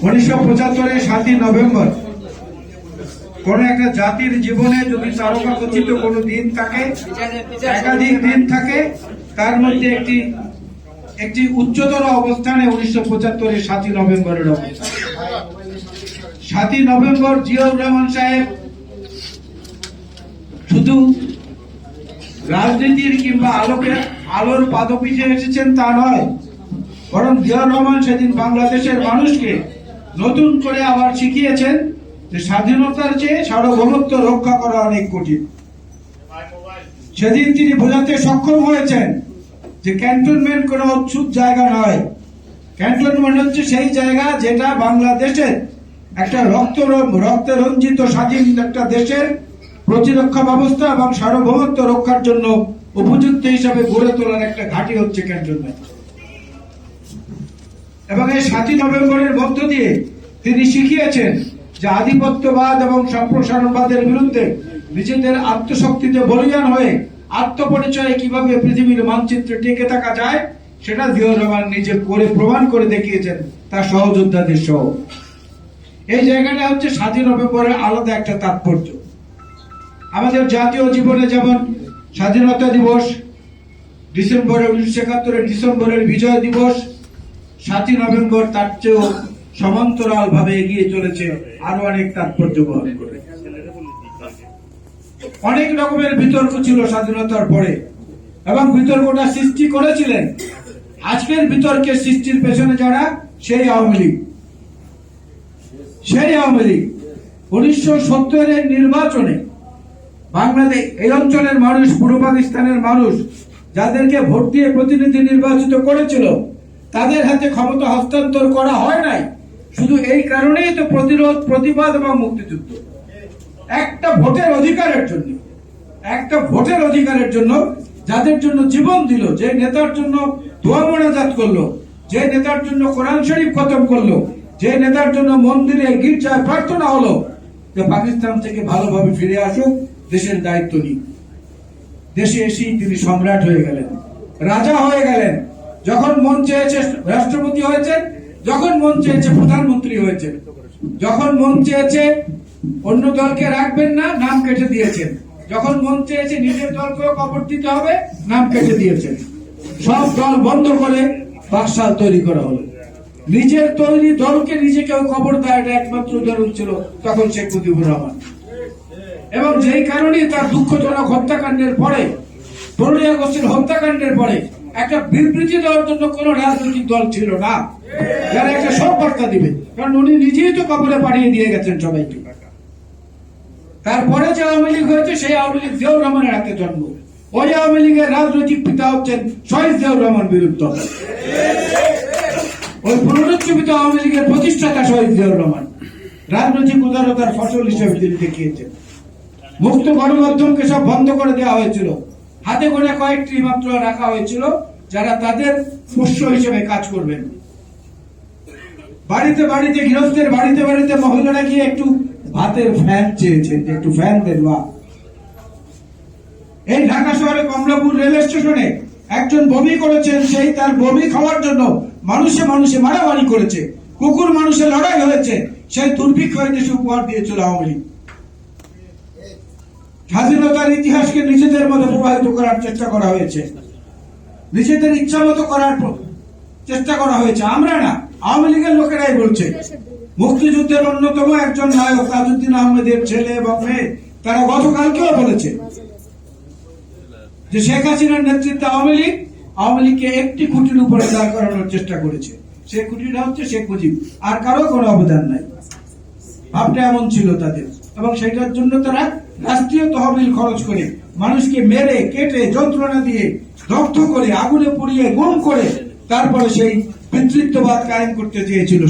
1975 7ই November কোন একটা জাতির জীবনে যদি তারকাখচিত কোনো দিন থাকে, একাধিক দিন থাকে, তার মধ্যে একটি উচ্চতর অবস্থানে 1975 7ই নভেম্বরের অবস্থান। 7ই নভেম্বর জিয়াউর রহমান সাহেব শুধু রাজনীতির কিংবা আলোর পাদপীঠে এসেছেন তা নয়, বরং জিয়াউর রহমান সেদিন বাংলাদেশের মানুষকে নতুন করে আবার শিখিয়েছেন যে স্বাধীনতার চেয়ে সার্বভৌমত্ব রক্ষা করা অনেক কঠিন। সেদিন তিনি বোঝাতে সক্ষম হয়েছেন যে ক্যান্টনমেন্ট কোনো অচ্ছুত জায়গা নয়। ক্যান্টনমেন্ট হচ্ছে সেই জায়গা যেটা বাংলাদেশের একটা রক্তে রঞ্জিত স্বাধীন একটা দেশের প্রতিরক্ষা ব্যবস্থা এবং সার্বভৌমত্ব রক্ষার জন্য উপযুক্ত হিসাবে গড়ে তোলার একটা ঘাঁটি হচ্ছে ক্যান্টনমেন্ট। এবং এই 7ই নভেম্বরের মধ্য দিয়ে তিনি শিখিয়েছেন যে আধিপত্যবাদ এবং সম্প্রসারণবাদের বিরুদ্ধে নিজেদের আত্মশক্তিতে বলিয়ান হয়ে আত্মপরিচয়ে কিভাবে পৃথিবীর মানচিত্রে টিকে থাকা যায় সেটা জিয়াউর রহমান নিজে করে প্রমাণ করে দেখিয়েছেন তার সহযোদ্ধাদের সহ। এই জায়গাটা হচ্ছে 7ই নভেম্বরের আলাদা একটা তাৎপর্য। আমাদের জাতীয় জীবনে যেমন স্বাধীনতা দিবস, 1971 ডিসেম্বরের বিজয় দিবস, 7ই নভেম্বর তার চেয়েও সমান্তরাল ভাবে এগিয়ে চলেছে, আরো অনেক তাৎপর্য বহন করে। অনেক রকমের বিতর্ক ছিল স্বাধীনতার পরে এবং বিতর্কটা সৃষ্টি করেছিলেন আজকের বিতর্কের সৃষ্টির পেছনে যারা, সেই আওয়ামী লীগ। 1970 নির্বাচনে বাংলাদেশ এই অঞ্চলের মানুষ, পূর্ব পাকিস্তানের মানুষ যাদেরকে ভোট দিয়ে প্রতিনিধি নির্বাচিত করেছিল, তাদের হাতে ক্ষমতা হস্তান্তর করা হয় নাই। শুধু এই কারণেই তো প্রতিরোধ, প্রতিবাদ এবং মুক্তিযুদ্ধ। একটা ভোটের অধিকারের জন্য যাদের জন্য জীবন দিল, যে নেতার জন্য দোয়া মোনাজাত করলো, যে নেতার জন্য কোরআন শরীফ খতম করলো, যে নেতার জন্য মন্দিরে গির্জায় প্রার্থনা হলো যে পাকিস্তান থেকে ভালোভাবে ফিরে আসুক, দেশের দায়িত্ব নিক। দেশে এসেই তিনি সম্রাট হয়ে গেলেন, রাজা হয়ে গেলেন। যখন মন চেয়েছে রাষ্ট্রপতি হয়েছেন, যখন মন চেয়েছে প্রধানমন্ত্রী হয়েছেন, যখন মন চেয়েছে অন্য দলকে রাখবেন না, নাম কেটে দিয়েছেন, যখন মন চেয়েছে নিজের দলকেও কবর দিতে হবে, নাম কেটে দিয়েছেন। সব দল বন্ধ করে বাকশাল তৈরি করা হলো। নিজের তৈরি দলকে নিজে কেউ কবর দেয়, এটা একমাত্র উদাহরণ ছিল তখন শেখ মুজিবুর রহমান। এবং যেই কারণে তার দুঃখজনক হত্যাকাণ্ডের পরে, 15ই আগস্টের হত্যাকাণ্ডের পরে একটা বিবৃতি দেওয়ার জন্য কোন রাজনৈতিক দল ছিল না যারা একটা সব বার্তা দিবে, কারণ উনি নিজেই তো কবরে পাঠিয়ে দিয়ে গেছেন সবাইকে। তারপরে যে আওয়ামী লীগ হয়েছে, সেই আওয়ামী লীগ জিয়াউর রহমানের হাতে জন্ম। ওই আওয়ামী লীগের রাজনৈতিক পিতা হচ্ছেন শহীদ জিয়াউর রহমান বীরুত্তম। ওই পুনরুজ্জীবিত আওয়ামী লীগের প্রতিষ্ঠাতা শহীদ জিয়াউর রহমান রাজনৈতিক উদারতার ফসল হিসেবে তিনি দেখিয়েছেন। মুক্ত গণমাধ্যমকে সব বন্ধ করে দেওয়া হয়েছিল, হাতে গোনা কয়েকটি মাত্র রাখা হয়েছিল যারা তাদের পোষ্য হিসেবে কাজ করবেন। বাড়িতে বাড়িতে, গৃহস্থের বাড়িতে বাড়িতে মহিলারা গিয়ে একটু ভাতের ফ্যান চেয়েছেন, একটু ফ্যান দেওয়া। এই ঢাকা শহরে কমলাপুর রেল স্টেশনে একজন বমি করেছেন, সেই তার বমি খাওয়ার জন্য মানুষে মারামারি করেছে, কুকুর মানুষের লড়াই হয়েছে, সেই দুর্ভিক্ষ দেশে উপহার দিয়েছিল আওয়ামী লীগ। স্বাধীনতার ইতিহাসকে নিজেদের মতো প্রবাহিত করার চেষ্টা করা হয়েছে, নিজেদের ইচ্ছা মতো করার চেষ্টা করা হয়েছে। আমরা না, আওয়ামী লীগের লোকেরাই বলছে। মুক্তিযুদ্ধের অন্যতম একজন নায়ক তাজউদ্দিন আহমেদের ছেলে এবং মেয়ে, তারা গতকালকেও বলেছে যে শেখ হাসিনার নেতৃত্বে আওয়ামী লীগকে একটি খুঁটির উপরে দাঁড় করানোর চেষ্টা করেছে। সেই খুঁটিটা হচ্ছে শেখ মুজিব, আর কারো কোনো অবদান নাই। ভাবটা এমন ছিল তাদের, এবং সেটার জন্য তারা রাষ্ট্রীয় তহবিল খরচ করে মানুষকে মেরে কেটে যন্ত্রণা দিয়ে দগ্ধ করে আগুনে পুড়িয়ে গুম করে তারপরে সেই পিতৃত্ববাদ কায়েম করতে চেয়েছিল।